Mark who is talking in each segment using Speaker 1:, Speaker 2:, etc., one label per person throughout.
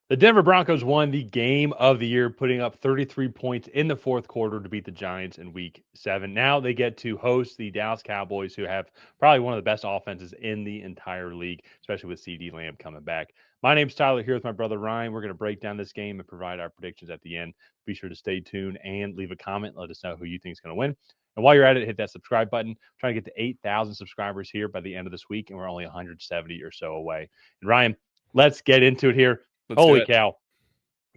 Speaker 1: The Denver Broncos won the game of the year, putting up 33 points in the fourth quarter to beat the Giants in week 7. Now they get to host the Dallas Cowboys, who have probably one of the best offenses in the entire league, especially with CD Lamb coming back. My name's Tyler, here with my brother Ryan. We're going to break down this game and provide our predictions at the end. Be sure to stay tuned and leave a comment. Let us know who you think is going to win. And while you're at it, hit that subscribe button. We're trying to get to 8,000 subscribers here by the end of this week, and we're only 170 or so away. And Ryan, let's get into it here.
Speaker 2: Let's do
Speaker 1: Holy
Speaker 2: it.
Speaker 1: cow.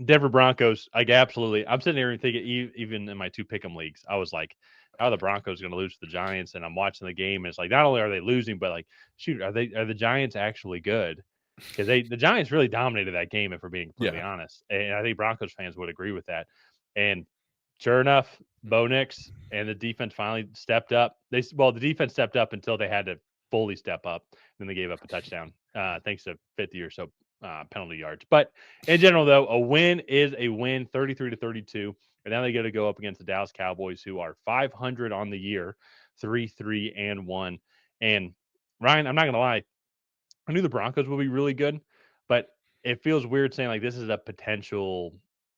Speaker 1: Denver Broncos, like absolutely. I'm sitting here and thinking, even in my two pick'em leagues, I was like, "How are the Broncos going to lose to the Giants?" And I'm watching the game, and it's like, not only are they losing, but like, shoot, are the Giants actually good? Because the Giants really dominated that game, if we're being completely
Speaker 2: Yeah.
Speaker 1: honest. And I think Broncos fans would agree with that. And sure enough, Bo Nix and the defense finally stepped up. The defense stepped up until they had to fully step up. Then they gave up a touchdown, thanks to 50 or so penalty yards. But in general, though, a win is a win, 33-32. And now they got to go up against the Dallas Cowboys, who are 500 on the year, 3-3-1. And Ryan, I'm not gonna lie, I knew the Broncos would be really good, but it feels weird saying like this is a potential.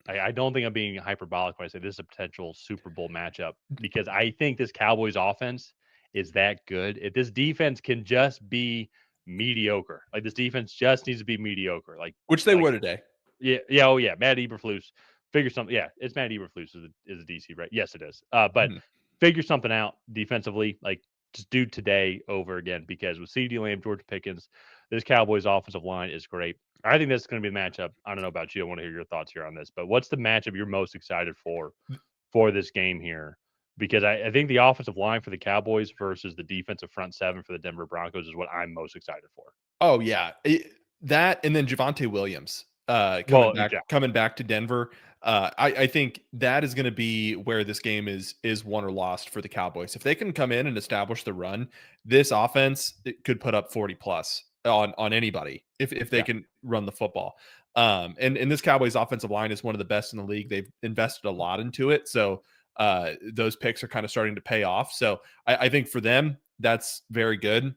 Speaker 1: I don't think I'm being hyperbolic when I say this is a potential Super Bowl matchup because I think this Cowboys offense is that good. If this defense can just be mediocre, like this defense just needs to be mediocre,
Speaker 2: Which they
Speaker 1: like
Speaker 2: were today.
Speaker 1: yeah, oh yeah, Matt Eberflus, figure something. Yeah, it's Matt Eberflus is a DC, right? Yes, it is. But
Speaker 2: Mhm.
Speaker 1: figure something out defensively, like just do today over again because with CD Lamb, George Pickens, this Cowboys offensive line is great. I think this is going to be the matchup. I don't know about you. I want to hear your thoughts here on this, but what's the matchup you're most excited for this game here? Because I think the offensive line for the Cowboys versus the defensive front seven for the Denver Broncos is what I'm most excited for.
Speaker 2: Oh yeah, that and then Javonte Williams coming
Speaker 1: Well,
Speaker 2: back
Speaker 1: yeah,
Speaker 2: coming back to Denver. I think that is going to be where this game is won or lost for the Cowboys. If they can come in and establish the run, this offense it could put up 40 plus on anybody if they
Speaker 1: yeah.
Speaker 2: can run the football. And this Cowboys offensive line is one of the best in the league. They've invested a lot into it, so those picks are kind of starting to pay off. So I think for them that's very good.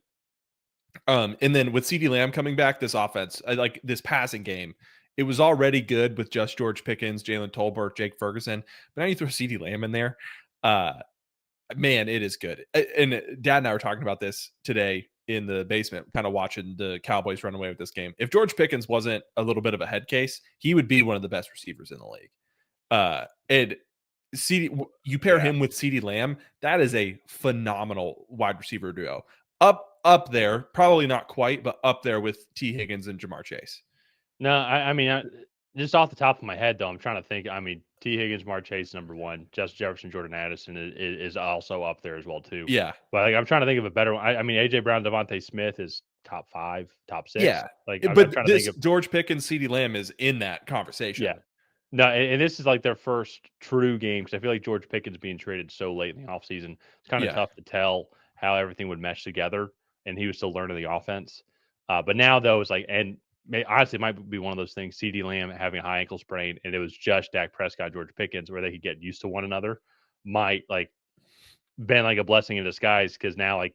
Speaker 2: And then with CD Lamb coming back, this offense, like this passing game, it was already good with just George Pickens, Jalen Tolbert, Jake Ferguson. But now you throw CD Lamb in there. Uh, man, it is good. And Dad and I were talking about this today in the basement, kind of watching the Cowboys run away with this game. If George Pickens wasn't a little bit of a head case, he would be one of the best receivers in the league. And CD, you pair
Speaker 1: Yeah.
Speaker 2: him with CD Lamb, that is a phenomenal wide receiver duo. Up there, probably not quite, but up there with T. Higgins and Jamar Chase.
Speaker 1: No, I mean, just off the top of my head, though, I'm trying to think. I mean, T. Higgins, Mark Chase, number one. Justin Jefferson, Jordan Addison is also up there as well too.
Speaker 2: Yeah,
Speaker 1: But like, I'm trying to think of a better one. I mean, AJ Brown, Devontae Smith is top five, top six.
Speaker 2: yeah.
Speaker 1: Like, I'm
Speaker 2: But
Speaker 1: trying to think
Speaker 2: this
Speaker 1: of
Speaker 2: George Pickens, CD Lamb is in that
Speaker 1: yeah.
Speaker 2: conversation.
Speaker 1: No, and this is like their first true game because I feel like George Pickens being traded so late in the offseason, it's kind of
Speaker 2: Yeah,
Speaker 1: tough to tell how everything would mesh together, and he was still learning the offense. But now, though, it's like, and honestly, it might be one of those things, CD Lamb having a high ankle sprain, and it was just Dak Prescott, George Pickens, where they could get used to one another, might like been like a blessing in disguise because now, like,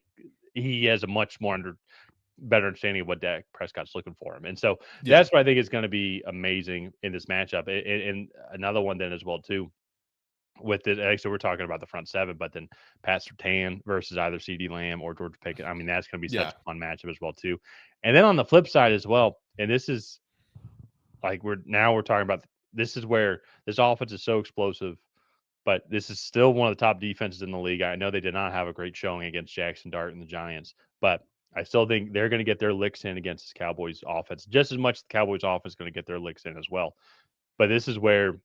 Speaker 1: he has a much more better understanding of what Dak Prescott's looking for him. And so
Speaker 2: yeah,
Speaker 1: that's what I think is going to be amazing in this matchup. And another one then as well too with the actually we're talking about the front seven, but then Pat Surtain versus either CD Lamb or George Pickett. I mean, that's going to be such
Speaker 2: yeah,
Speaker 1: a fun matchup as well too. And then on the flip side as well, and this is like we're talking about this is where this offense is so explosive, but this is still one of the top defenses in the league. I know they did not have a great showing against Jackson Dart and the Giants, but I still think they're going to get their licks in against the Cowboys offense, just as much as the Cowboys offense is going to get their licks in as well. But this is where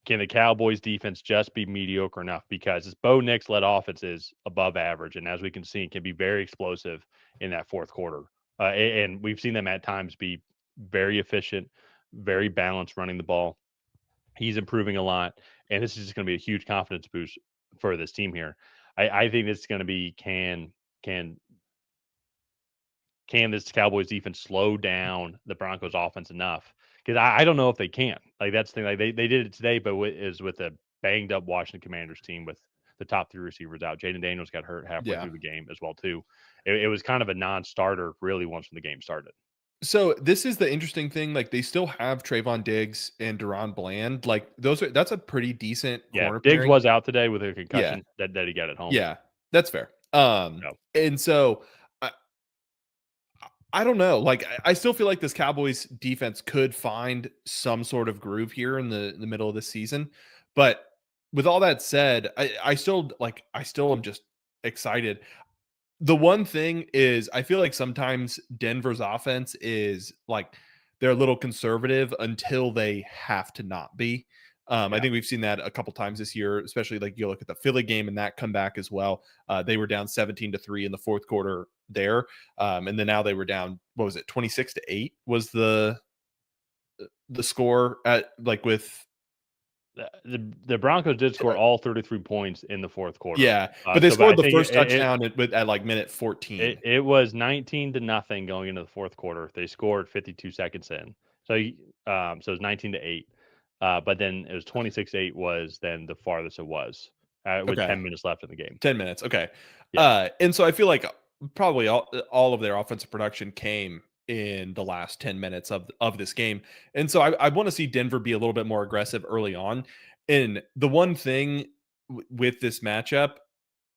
Speaker 1: can the Cowboys defense just be mediocre enough? Because this Bo Nix led offense is above average, and as we can see, it can be very explosive in that fourth quarter. And we've seen them at times be very efficient, very balanced running the ball. He's improving a lot, and this is just going to be a huge confidence boost for this team here. I think this is going to be can can this Cowboys defense slow down the Broncos offense enough? Because I don't know if they can. Like that's the thing. Like they did it today, but is with a banged up Washington Commanders team with the top three receivers out. Jaden Daniels got hurt halfway
Speaker 2: yeah.
Speaker 1: through the game as well too. It was kind of a non-starter really once when the game started.
Speaker 2: So this is the interesting thing. Like they still have Trayvon Diggs and Deron Bland. Like that's a pretty decent
Speaker 1: Yeah,
Speaker 2: corner
Speaker 1: Diggs
Speaker 2: pairing.
Speaker 1: was out today with a
Speaker 2: Yeah,
Speaker 1: concussion that he got at home.
Speaker 2: yeah, that's fair.
Speaker 1: So
Speaker 2: And so I, I don't know. Like I still feel like this Cowboys defense could find some sort of groove here in the middle of the season. But with all that said, I still am just excited. The one thing is I feel like sometimes Denver's offense is like they're a little conservative until they have to not be. I
Speaker 1: yeah,
Speaker 2: think we've seen that a couple times this year, especially like you look at the Philly game and that comeback as well. They were down 17-3 in the fourth quarter there. And then now they were down, what was it, 26-8 was the score at like with
Speaker 1: the Broncos did score all 33 points in the fourth quarter.
Speaker 2: yeah, but they
Speaker 1: So, but
Speaker 2: scored
Speaker 1: I
Speaker 2: the
Speaker 1: think
Speaker 2: first touchdown at like minute 14.
Speaker 1: it was 19-0 going into the fourth quarter. They scored 52 seconds in. So so it was 19-8. But then it was 26-8 was then the farthest it was with
Speaker 2: Okay.
Speaker 1: 10 minutes left in the game.
Speaker 2: 10 minutes. Okay.
Speaker 1: Yeah.
Speaker 2: And so I feel like probably all of their offensive production came in the last 10 minutes of this game. And so I want to see Denver be a little bit more aggressive early on. And the one thing with this matchup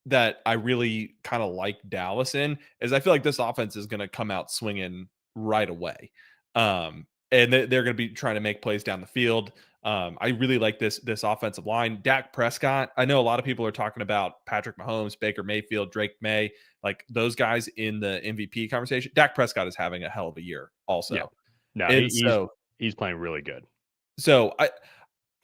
Speaker 2: that I really kind of like Dallas in is I feel like this offense is going to come out swinging right away. And they're going to be trying to make plays down the field. I really like this offensive line. Dak Prescott. I know a lot of people are talking about Patrick Mahomes, Baker Mayfield, Drake May, like those guys in the MVP conversation. Dak Prescott is having a hell of a year,
Speaker 1: Yeah.
Speaker 2: also.
Speaker 1: No,
Speaker 2: And
Speaker 1: he's playing really good.
Speaker 2: so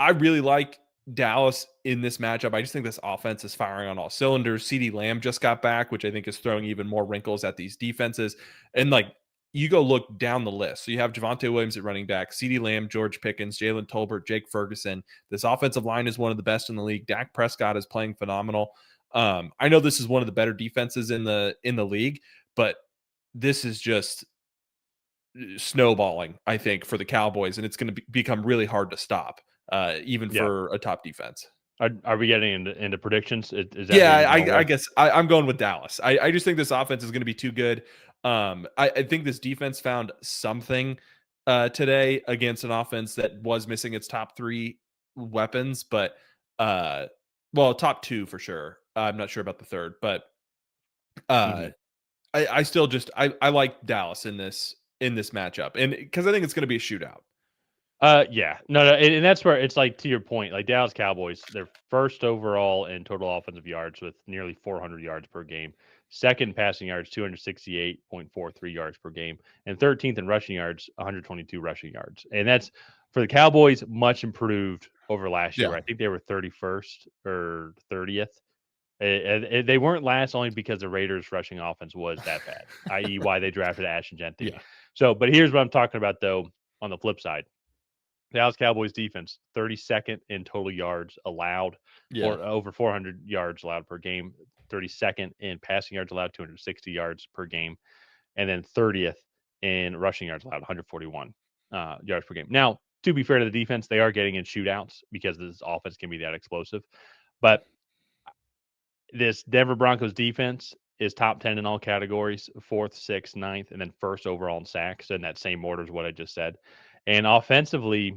Speaker 2: I really like Dallas in this matchup. I just think this offense is firing on all cylinders. CeeDee Lamb just got back, which I think is throwing even more wrinkles at these defenses. And like you go look down the list. So you have Javonte Williams at running back, CeeDee Lamb, George Pickens, Jalen Tolbert, Jake Ferguson. This offensive line is one of the best in the league. Dak Prescott is playing phenomenal. I know this is one of the better defenses in the league, but this is just snowballing, I think, for the Cowboys, and it's going to become really hard to stop, even
Speaker 1: Yeah.
Speaker 2: for a top defense.
Speaker 1: Are we getting into predictions? Is that where
Speaker 2: Yeah,
Speaker 1: you're going
Speaker 2: I
Speaker 1: with?
Speaker 2: guess I'm going with Dallas. I just think this offense is going to be too good. I think this defense found something today against an offense that was missing its top three weapons, but well, top two for sure. I'm not sure about the third, but uh,
Speaker 1: Mhm.
Speaker 2: I still just I like Dallas in this matchup, and because I think it's going to be a shootout.
Speaker 1: Yeah, no, and that's where it's like to your point, like Dallas Cowboys, they're first overall in total offensive yards with nearly 400 yards per game, second passing yards, 268.43 yards per game, and 13th in rushing yards, 122 rushing yards, and that's for the Cowboys much improved over last year.
Speaker 2: Yeah,
Speaker 1: Where I think they were 31st or 30th. And they weren't last only because the Raiders' rushing offense was that bad, i.e., why they drafted Ashton Genty.
Speaker 2: yeah,
Speaker 1: So, but here's what I'm talking about though. On the flip side, Dallas Cowboys defense, 32nd in total yards allowed,
Speaker 2: yeah,
Speaker 1: for over 400 yards allowed per game, 32nd in passing yards allowed, 260 yards per game, and then 30th in rushing yards allowed, 141 yards per game. Now, to be fair to the defense, they are getting in shootouts because this offense can be that explosive. But this Denver Broncos defense is top 10 in all categories, fourth, sixth, ninth, and then first overall in sacks, in that same order as what I just said. And offensively,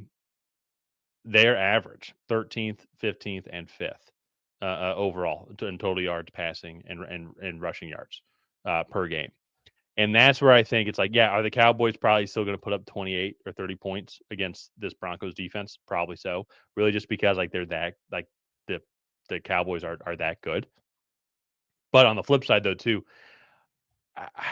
Speaker 1: they're average 13th, 15th, and 5th overall in total yards passing and rushing yards per game. And that's where I think it's like, yeah, are the Cowboys probably still going to put up 28 or 30 points against this Broncos defense? Probably so. Really, just because like they're that like the Cowboys are that good. But on the flip side, though, too,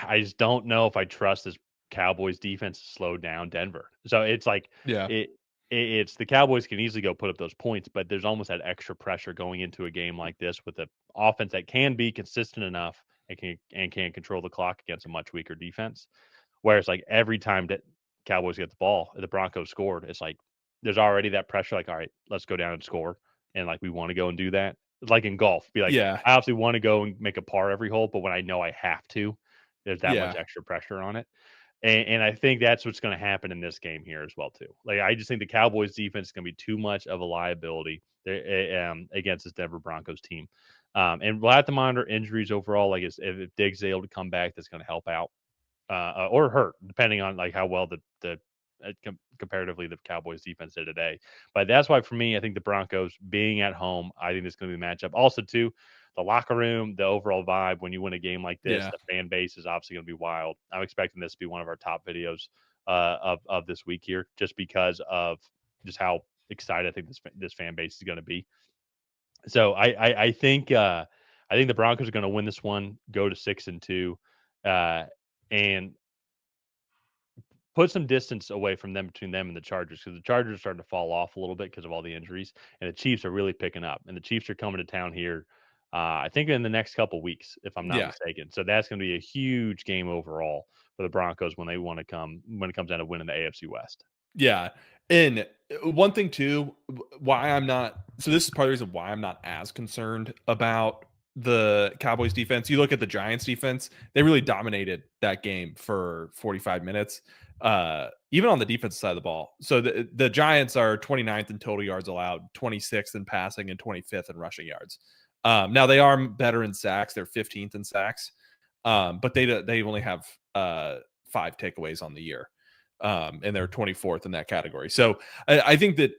Speaker 1: I just don't know if I trust this Cowboys defense to slow down Denver. So it's like
Speaker 2: yeah,
Speaker 1: it, it's the Cowboys can easily go put up those points, but there's almost that extra pressure going into a game like this with the offense that can be consistent enough and can control the clock against a much weaker defense. Whereas like every time that Cowboys get the ball, the Broncos scored, it's like there's already that pressure. Like, all right, let's go down and score, and like we want to go and do that. Like in golf, be like,
Speaker 2: yeah,
Speaker 1: I obviously want to go and make a par every hole, but when I know I have to, there's that much
Speaker 2: yeah,
Speaker 1: extra pressure on it. And I think that's what's going to happen in this game here as well too. Like I just think the Cowboys defense is going to be too much of a liability against this Denver Broncos team. And we'll have to monitor injuries overall. Like if Diggs is able to come back, that's going to help out. or hurt, depending on like how well the comparatively the Cowboys defense did today. But that's why for me, I think the Broncos being at home, I think this is going to be a matchup. Also, too, the locker room, the overall vibe when you win a game like this,
Speaker 2: Yeah.
Speaker 1: the fan base is obviously going to be wild. I'm expecting this to be one of our top videos of this week here, just because of just how excited I think this fan base is going to be. So I think the Broncos are going to win this one, go to 6-2, and put some distance away from them between them and the Chargers, because the Chargers are starting to fall off a little bit because of all the injuries, and the Chiefs are really picking up. And the Chiefs are coming to town here, I think in the next couple weeks, if I'm not
Speaker 2: Yeah.
Speaker 1: mistaken. So that's going to be a huge game overall for the Broncos when it comes down to winning the AFC West.
Speaker 2: Yeah. And one thing too, why I'm not so this is part of the reason why I'm not as concerned about the Cowboys defense. You look at the Giants defense, they really dominated that game for 45 minutes. Even on the defensive side of the ball. So the Giants are 29th in total yards allowed, 26th in passing, and 25th in rushing yards. Now they are better in sacks. They're 15th in sacks. But they only have 5 takeaways on the year. And they're 24th in that category. So I think that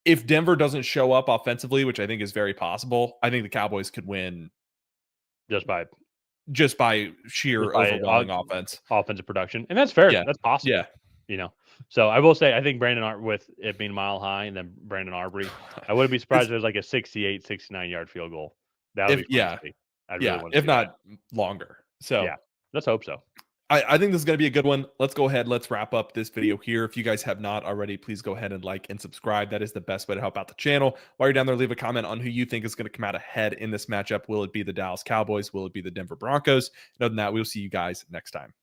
Speaker 2: if Denver doesn't show up offensively, which I think is very possible, I think the Cowboys could win
Speaker 1: just by
Speaker 2: sheer overwhelming offense.
Speaker 1: offensive production, and that's fair.
Speaker 2: Yeah.
Speaker 1: That's possible.
Speaker 2: Yeah.
Speaker 1: You know, so I will say I think with it being Mile High and then Brandon Arbery, I wouldn't be surprised if there's like a 68, 69-yard field goal. That would be fun to see. I'd really want to
Speaker 2: if
Speaker 1: see
Speaker 2: not
Speaker 1: that.
Speaker 2: longer. So
Speaker 1: Yeah, let's hope so.
Speaker 2: I think this is going to be a good one. Let's go ahead. Let's wrap up this video here. If you guys have not already, please go ahead and like and subscribe. That is the best way to help out the channel. While you're down there, leave a comment on who you think is going to come out ahead in this matchup. Will it be the Dallas Cowboys? Will it be the Denver Broncos? And other than that, we'll see you guys next time.